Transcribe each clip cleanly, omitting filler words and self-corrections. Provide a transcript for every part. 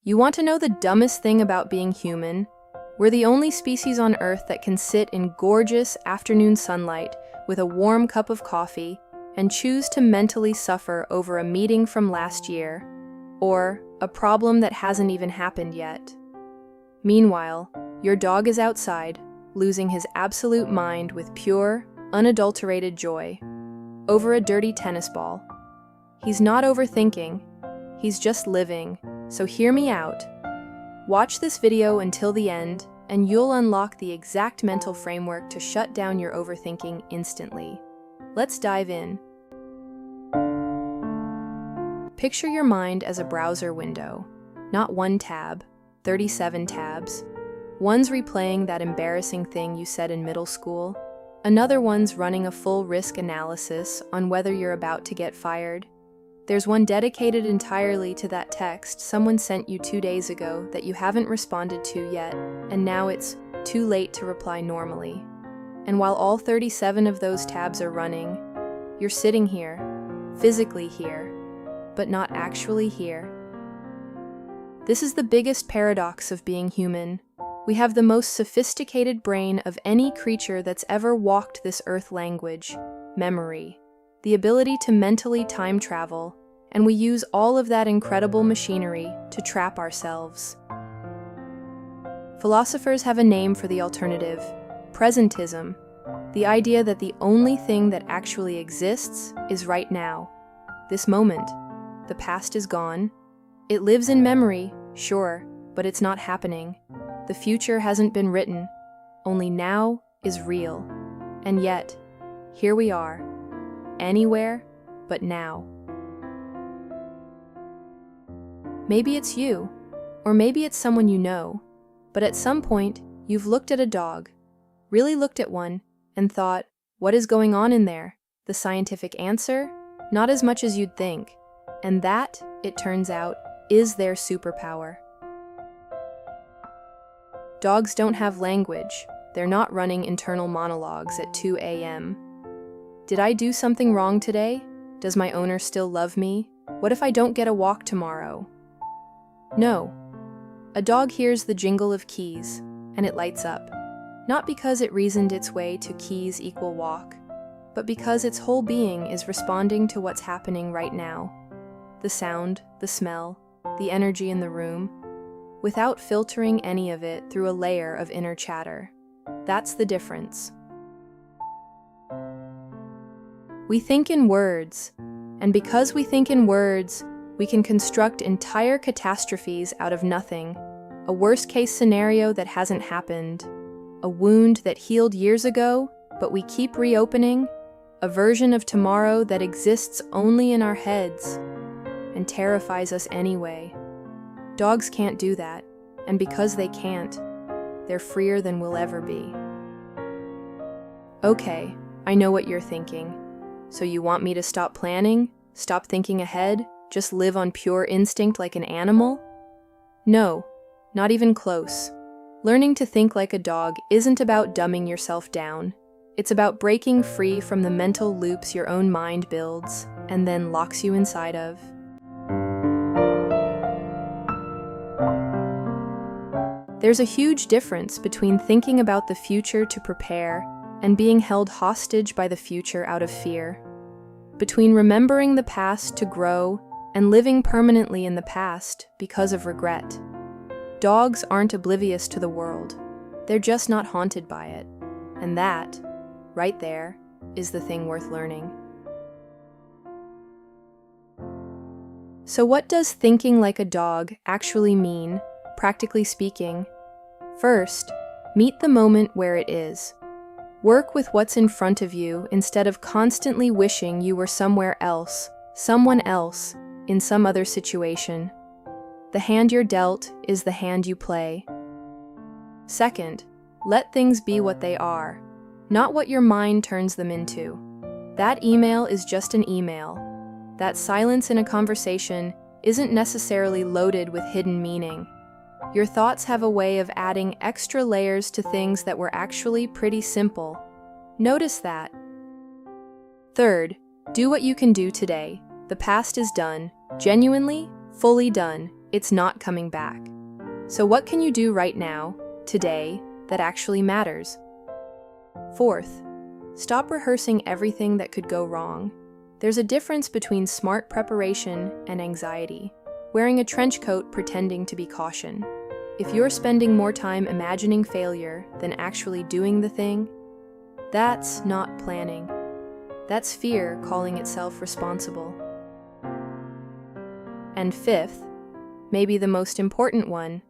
You want to know the dumbest thing about being human? We're the only species on Earth that can sit in gorgeous afternoon sunlight with a warm cup of coffee and choose to mentally suffer over a meeting from last year, or a problem that hasn't even happened yet. Meanwhile, your dog is outside, losing his absolute mind with pure, unadulterated joy, over a dirty tennis ball. He's not overthinking, he's just living, so hear me out. Watch this video until the end, and you'll unlock the exact mental framework to shut down your overthinking instantly. Let's dive in. Picture your mind as a browser window, not one tab, 37 tabs. One's replaying that embarrassing thing you said in middle school, another one's running a full risk analysis on whether you're about to get fired. There's one dedicated entirely to that text someone sent you 2 days ago that you haven't responded to yet, and now it's too late to reply normally. And while all 37 of those tabs are running, you're sitting here, physically here, but not actually here. This is the biggest paradox of being human. We have the most sophisticated brain of any creature that's ever walked this earth language, memory, the ability to mentally time travel, and we use all of that incredible machinery to trap ourselves. Philosophers have a name for the alternative, Presentism, the idea that the only thing that actually exists is right now, this moment. The past is gone. It lives in memory, sure, but it's not happening. The future hasn't been written. Only now is real. And yet, here we are. Anywhere but now. Maybe it's you, or maybe it's someone you know, but at some point, you've looked at a dog, really looked at one, and thought, what is going on in there? The scientific answer? Not as much as you'd think. And that, it turns out, is their superpower. Dogs don't have language. They're not running internal monologues at 2 a.m. Did I do something wrong today? Does my owner still love me? What if I don't get a walk tomorrow? No. A dog hears the jingle of keys, and it lights up. Not because it reasoned its way to keys equal walk, but because its whole being is responding to what's happening right now. The sound, the smell, the energy in the room, without filtering any of it through a layer of inner chatter. That's the difference. We think in words, and because we think in words, we can construct entire catastrophes out of nothing, a worst-case scenario that hasn't happened, a wound that healed years ago, but we keep reopening, a version of tomorrow that exists only in our heads and terrifies us anyway. Dogs can't do that, and because they can't, they're freer than we'll ever be. Okay, I know what you're thinking. So you want me to stop planning, stop thinking ahead, just live on pure instinct like an animal? No, not even close. Learning to think like a dog isn't about dumbing yourself down. It's about breaking free from the mental loops your own mind builds and then locks you inside of. There's a huge difference between thinking about the future to prepare and being held hostage by the future out of fear. Between remembering the past to grow and living permanently in the past because of regret. Dogs aren't oblivious to the world. They're just not haunted by it. And that, right there, is the thing worth learning. So what does thinking like a dog actually mean, practically speaking? First, meet the moment where it is. Work with what's in front of you instead of constantly wishing you were somewhere else, someone else, in some other situation. The hand you're dealt is the hand you play. Second, let things be what they are, not what your mind turns them into. That email is just an email. That silence in a conversation isn't necessarily loaded with hidden meaning. Your thoughts have a way of adding extra layers to things that were actually pretty simple. Notice that. Third, do what you can do today. The past is done, genuinely, fully done. It's not coming back. So what can you do right now, today, that actually matters? Fourth, stop rehearsing everything that could go wrong. There's a difference between smart preparation and anxiety, wearing a trench coat pretending to be caution. If you're spending more time imagining failure than actually doing the thing, that's not planning. That's fear calling itself responsible. And fifth, maybe the most important one,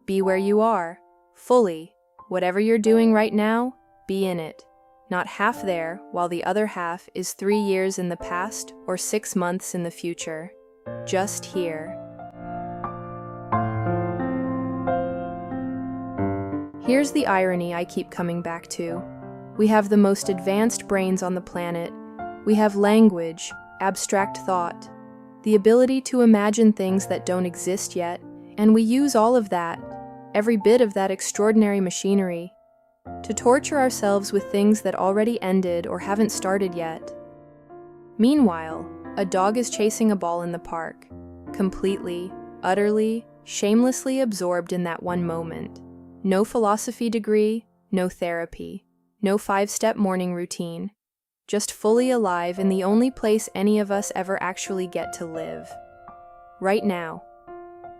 be where you are, fully. Whatever you're doing right now, be in it. Not half there, while the other half is 3 years in the past or 6 months in the future. Just here. Here's the irony I keep coming back to. We have the most advanced brains on the planet. We have language, abstract thought, the ability to imagine things that don't exist yet, and we use all of that, every bit of that extraordinary machinery, to torture ourselves with things that already ended or haven't started yet. Meanwhile, a dog is chasing a ball in the park, completely, utterly, shamelessly absorbed in that one moment. No philosophy degree, no therapy, no 5-step morning routine, just fully alive in the only place any of us ever actually get to live. Right now.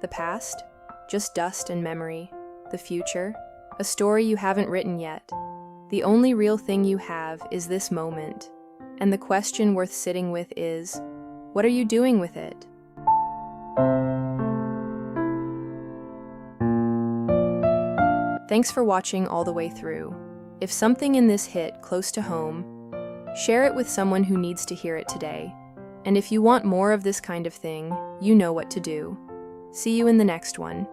The past? Just dust and memory. The future? A story you haven't written yet. The only real thing you have is this moment. And the question worth sitting with is, what are you doing with it? Thanks for watching all the way through. If something in this hit close to home, share it with someone who needs to hear it today. And if you want more of this kind of thing, you know what to do. See you in the next one.